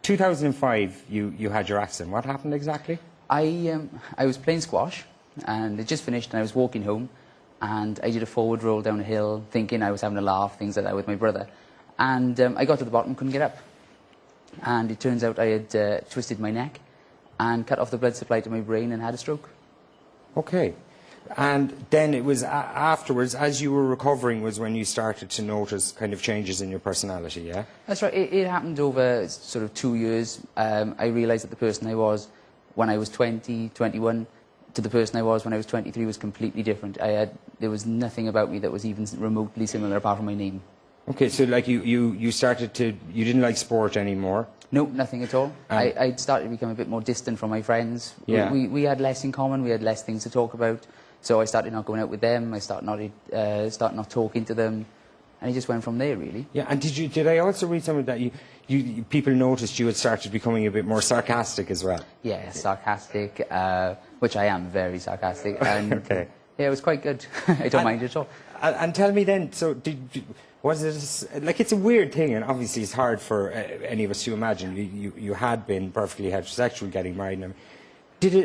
2005, you had your accident. What happened exactly? I was playing squash, and it just finished, and I was walking home, and I did a forward roll down a hill, thinking I was having a laugh, things like that, with my brother. And I got to the bottom, couldn't get up. And it turns out I had twisted my neck and cut off the blood supply to my brain and had a stroke. Okay. And then it was afterwards, as you were recovering, was when you started to notice kind of changes in your personality, yeah? That's right. It happened over sort of 2 years. I realised that the person I was when I was 20, 21, to the person I was when I was 23 was completely different. There was nothing about me that was even remotely similar apart from my name. Okay, so like you started to, you didn't like sport anymore? No, nothing at all. I'd started to become a bit more distant from my friends. Yeah. We had less in common, we had less things to talk about. So I started not going out with them, I started not talking to them, and it just went from there, really. Yeah, and did I also read something that people noticed you had started becoming a bit more sarcastic as well? Yeah, sarcastic, which I am very sarcastic. And okay. Yeah, it was quite good. I don't mind it at all. And tell me then, so was it, like, it's a weird thing, and obviously it's hard for any of us to imagine. You had been perfectly heterosexual, getting married. And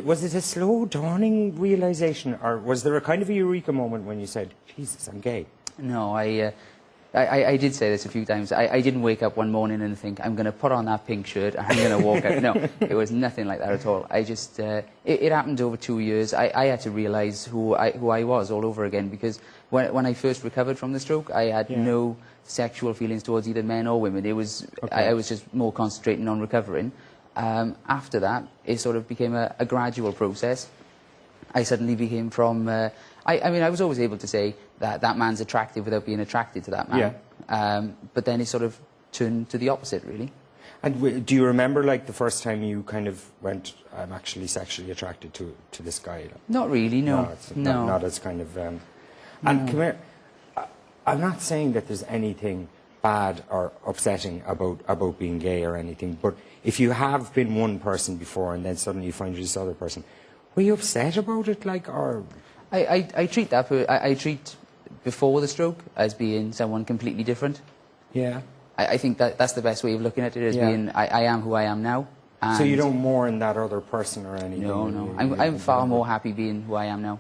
was it a slow dawning realisation, or was there a kind of a eureka moment when you said, Jesus, I'm gay? No, I did say this a few times. I didn't wake up one morning and think, I'm going to put on that pink shirt and I'm going to walk out. No, it was nothing like that at all. I just, it happened over 2 years. I had to realise who I was all over again, because when I first recovered from the stroke, I had no sexual feelings towards either men or women. It was, I was just more concentrating on recovering. After that, it sort of became a gradual process. I suddenly became from... I mean, I was always able to say that man's attractive without being attracted to that man. Yeah. But then it sort of turned to the opposite, really. And do you remember, like, the first time you kind of went, I'm actually sexually attracted to this guy? Not really, no. No, not as kind of... And come here, I'm not saying that there's anything bad or upsetting about being gay or anything, but if you have been one person before and then suddenly you find this other person, were you upset about it, like, or...? I treat that, I treat before the stroke as being someone completely different. Yeah. I think that's the best way of looking at it, as being, I am who I am now. So you don't mourn that other person or anything? No, no. I'm far more happy being who I am now.